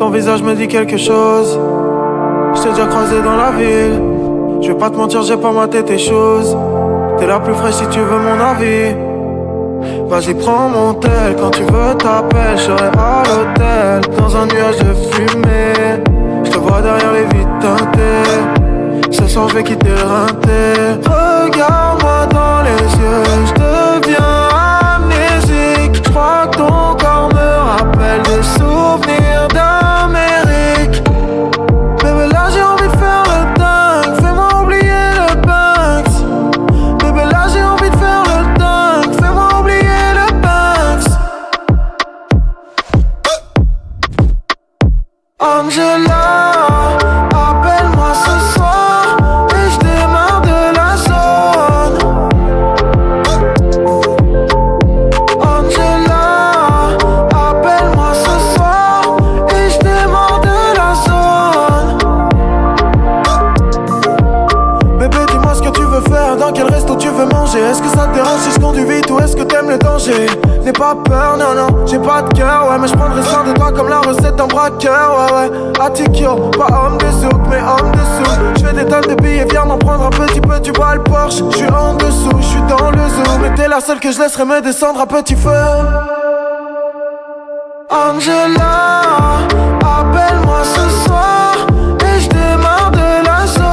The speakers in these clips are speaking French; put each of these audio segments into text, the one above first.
ton visage me dit quelque chose. Je t'ai déjà croisé dans la ville. Je vais pas te mentir, j'ai pas maté tes choses. T'es la plus fraîche si tu veux mon avis. Vas-y prends mon tel, quand tu veux t'appelles. Je serai à l'hôtel, dans un nuage de fumée. Je te vois derrière les vitres teintées. Ce soir je vais quitter le rinté. Regarde-moi dans les yeux, je deviens amnésique. Je crois que ton corps me rappelle des souvenirs d'Amérique. Bébé là j'ai envie de faire le dingue, fais-moi oublier le Banks. Bébé là j'ai envie de faire le dingue, fais-moi oublier le Banks. Angela, appelle-moi ce soir et je démarre de la zone. Angela, appelle-moi ce soir et je démarre de la zone. Bébé dis-moi ce que tu veux faire, dans quel resto tu veux manger. Est-ce que ça te dérange si je conduis vite ou est-ce que t'aimes le danger? N'aie pas peur, non non, j'ai pas de cœur, ouais. Mais je prendrai soin de toi comme la recette d'un braqueur, ouais ouais. Attikyo, pas homme de souk, mais homme de souk. J'fais des tonnes de billets, viens m'en prendre un petit peu. Tu bois le Porsche, j'suis en dessous, j'suis dans le zoo. Mais t'es la seule que je laisserai me descendre à petit feu. Angela, appelle-moi ce soir et je démarre de la zone.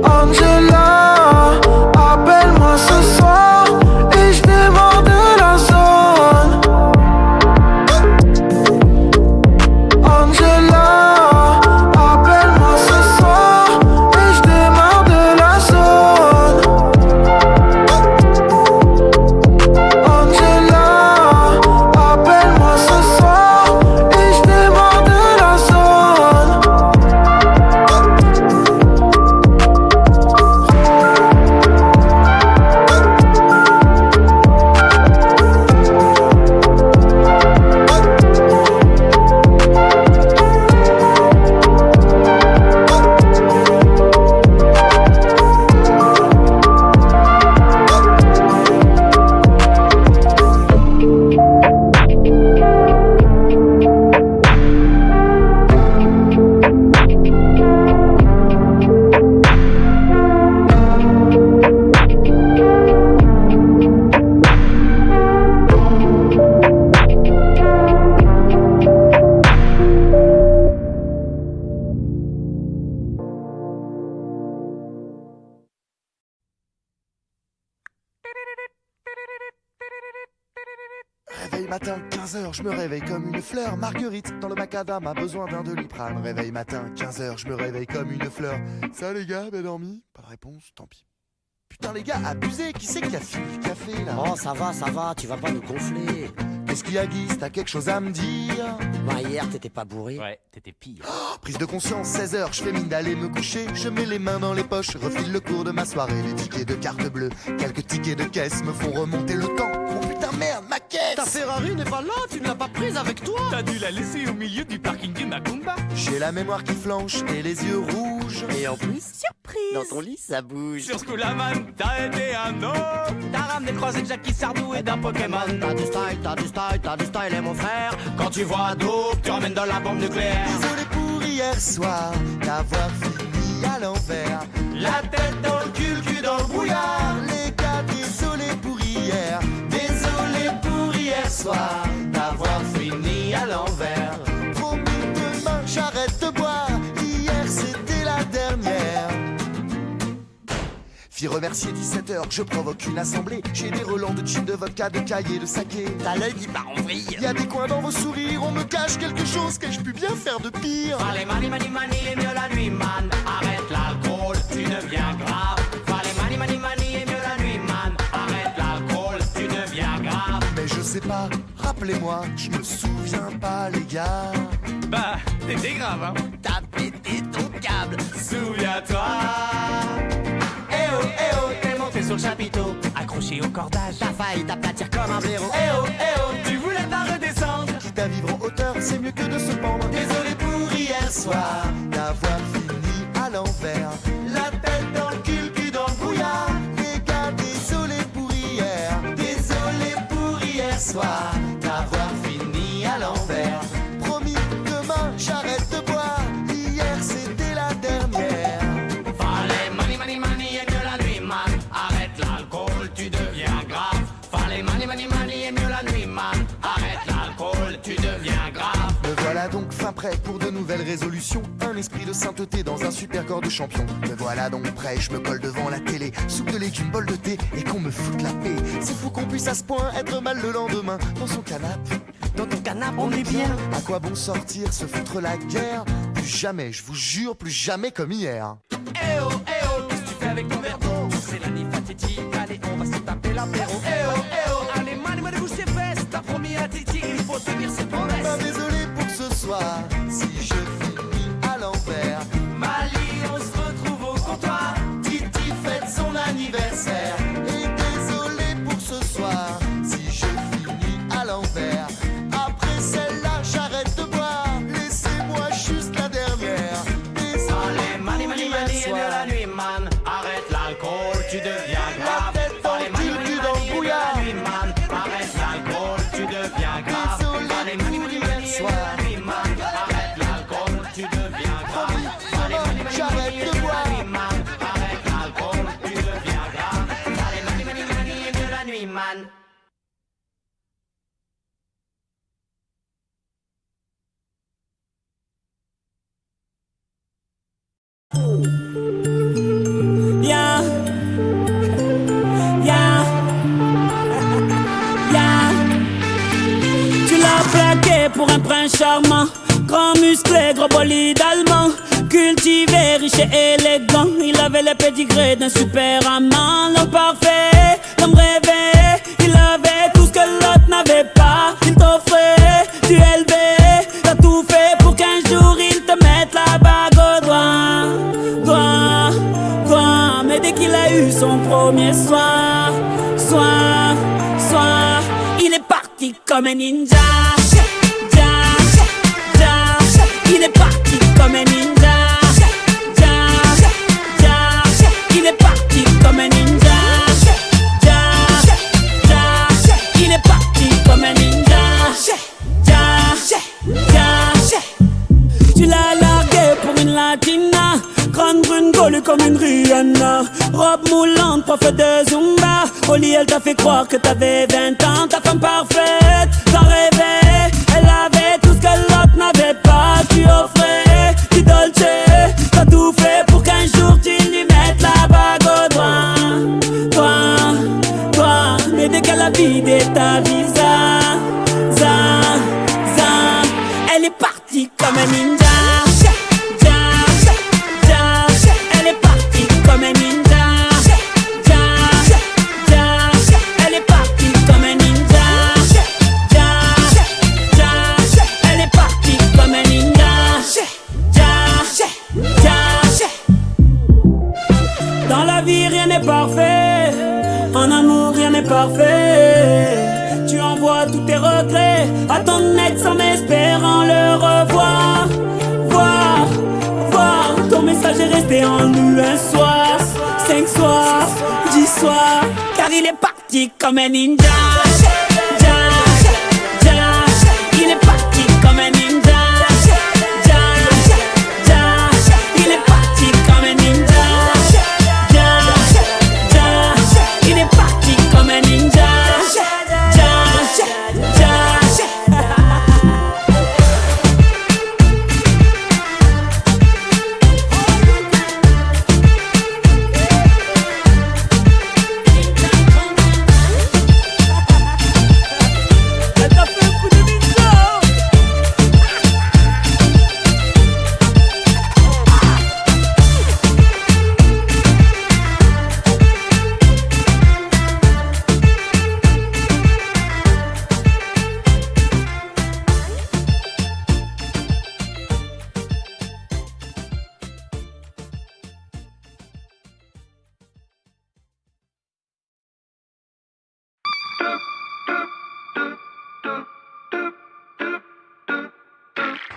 Angela, appelle-moi ce soir et je démarre de la zone. Angela, appelle-moi ce soir et je démarre de la zone. Angela, appelle-moi ce soir et je démarre de la zone. Réveil matin, 15h, je me réveille comme une fleur. Marguerite, dans le macadam, a besoin d'un Doliprane. Réveil matin, 15h, je me réveille comme une fleur. Ça les gars, bien dormi? Pas de réponse, tant pis. Putain les gars, abusé, qui c'est qui a fini le café là? Oh ça va, tu vas pas nous gonfler. Qu'est-ce qu'il y a Guy? T'as quelque chose à me dire? Bah hier t'étais pas bourré. Ouais, t'étais pire. Prise de conscience, 16h, je fais mine d'aller me coucher. Je mets les mains dans les poches, refile le cours de ma soirée. Les tickets de carte bleue, quelques tickets de caisse me font remonter le temps. Oh putain merde, ma caisse! Ta Ferrari n'est pas là, tu ne l'as pas prise avec toi. T'as dû la laisser au milieu du parking du Macumba. J'ai la mémoire qui flanche et les yeux rouges. Et en plus, surprise, dans ton lit ça bouge. Sur Schoolaman, t'as été un homme. T'as ramené croisé de Jackie Sardou et d'un Pokémon. T'as du style et mon frère. Quand tu vois Dope, tu ramènes dans la bombe nucléaire. Désolé pour hier soir, d'avoir fini à l'envers. La tête dans le cul dans le brouillard. Les gars, désolé pour hier. Désolé pour hier soir, D'avoir fini à l'envers. Promis demain, j'arrête de boire. Hier c'était la dernière. Fille remercier 17h, je provoque une assemblée. J'ai des relents de gin, de vodka, de cahiers, de saké. T'as l'œil qui part en vrille. Y a des coins dans vos sourires, on me cache quelque chose. Qu'ai-je pu bien faire de pire? Fallait mani et mieux la nuit man. Arrête l'alcool, tu deviens grave. Fallait mani et mieux la nuit man. Arrête l'alcool, tu deviens grave. Mais je sais pas, rappelez-moi, je me souviens pas les gars. Bah, t'étais grave, hein. T'as pété ton câble. Souviens-toi. Eh oh, t'es monté sur le chapiteau. Accroché au cordage. T'as failli t'aplatir comme un blaireau. Eh oh, tu voulais pas redescendre. Quitte à vivre en hauteur, c'est mieux que de se pendre. Désolé pour hier soir, D'avoir fini à l'envers. la tête dans le cul dans le brouillard. Les gars, désolé pour hier. Désolé pour hier soir, D'avoir prêt pour de nouvelles résolutions. Un esprit de sainteté dans un super corps de champion. Me voilà donc prêt, je me colle devant la télé. Soupe de légumes, bol de thé et qu'on me foute la paix. C'est fou qu'on puisse à ce point être mal le lendemain. Dans son canapé, Dans ton canapé, on est bien. à quoi bon sortir, se foutre la guerre? Plus jamais, je vous jure, plus jamais comme hier. Eh oh, qu'est-ce que tu fais avec ton verre d'eau? C'est la nuit fatidique, allez, on va se taper l'apéro. Eh oh, allez, mani, bouge tes fesses. T'as promis à Titi, il faut tenir ses promesses. Pas désolé pour ce soir, si je finis à l'envers. Mali, on se retrouve au comptoir. Titi fête son anniversaire. Et désolé pour ce soir, si je finis à l'envers. Après celle-là, j'arrête de boire. Laissez-moi juste la dernière. Allez, mani, et de la nuit, man. Arrête l'alcool, tu deviens grave. Allez, mani, et de la nuit, man. Arrête l'alcool, tu deviens grave. Allez, mani, et de la nuit, man. Arrête l'alcool, tu deviens grave. Allez, mani, j'arrête de boire. man. Arrête l'alcool, tu deviens grave. Allez, mani, et de la nuit, man. Yeah, yeah, yeah. Tu l'as plaqué pour un prince charmant, grand musclé, gros bolide allemand, cultivé, riche et élégant. Il avait le pédigré d'un super amant, l'homme parfait, l'homme rêvé. Il avait tout ce que l'autre n'avait pas. Il t'offrait du LV, t'as tout fait pour qu'un jour il te mette la bague au doigt. Mais dès qu'il a eu son premier soir, il est parti comme un ninja. Il est parti comme un ninja. Il est parti comme un ninja. Il est parti comme un ninja. Tu l'as largué pour une latina, grande brune gaulue comme une Rihanna, robe moulante, prof de Zumba. Au lit elle t'a fait croire que t'avais 20 ans. Ta femme parfaite, t'en rêvais. Elle avait tout ce que l'autre n'avait pas. Tu offrais du Dolce, t'as tout fait pour qu'un jour tu lui mettes la bague au doigt. Mais dès qu'elle a vidé ta visa, elle est partie comme un ninja. Elle est partie comme un ninja. Elle est partie comme un ninja. Elle est partie comme un ninja. Dans la vie rien n'est parfait, en amour rien n'est parfait. Tu envoies tous tes regrets à ton ex en espérant le revoir. Ton message est resté en nous un soir, 5 soirs, 10 soirs. Car il est parti comme un ninja. Il est parti comme un ninja. Il est parti comme un ninja. Il est parti comme un ninja.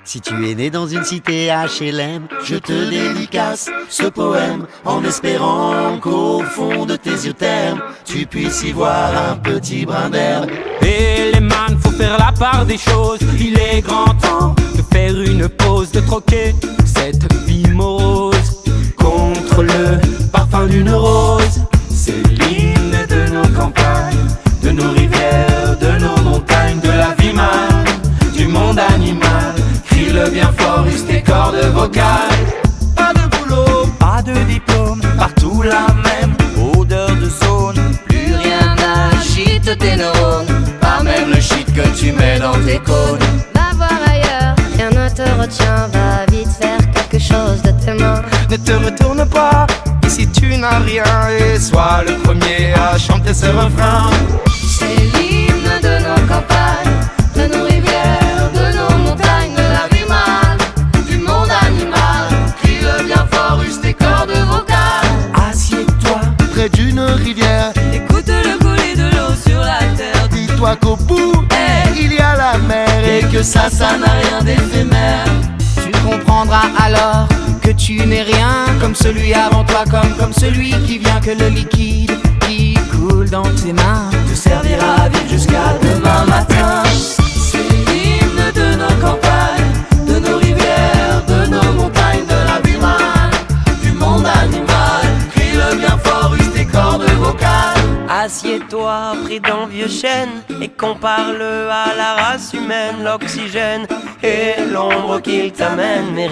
Si tu es né dans une cité HLM, je te dédicace ce poème en espérant qu'au fond de tes yeux termes, tu puisses y voir un petit brin d'herbe. Et les man, faut faire la part des choses. Il est grand temps de faire une pause, de troquer cette vie morose contre le parfum d'une rose. C'est l'hymne de nos campagnes, de nos rivières, de nos montagnes, de la vie man, du monde animal. Crie le le bien fort use tes cordes vocales. Pas de boulot, pas de diplôme, partout la même odeur de zone. Plus rien n'agite tes neurones, pas même le shit que tu mets dans tes cônes. Va voir ailleurs, rien ne te retient. Va vite faire quelque chose de tes mains. Ne te retourne pas, ici tu n'as rien. Et sois le premier à chanter ce refrain. C'est l'hymne de nos campagnes, de nos rivières, de nos montagnes, de la vie mal, du monde animal. Crie le bien fort, use tes cordes vocales. Assieds-toi Près d'une rivière, Écoute le couler de l'eau sur la terre. dis-toi qu'au bout, il y a la mer. Et que ça n'a rien d'éphémère. Tu comprendras alors que tu n'es rien comme celui avant toi, comme celui qui vient, que le liquide qui coule dans tes mains te servira à vivre jusqu'à demain matin. C'est l'hymne de nos campagnes, de nos rivières, de nos montagnes, de la vie mal, du monde animal. Crie le bien fort, use tes cordes vocales. Assieds-toi pris d'un vieux chêne et compare-le à la race humaine. L'oxygène et l'ombre qu'il t'amène mérite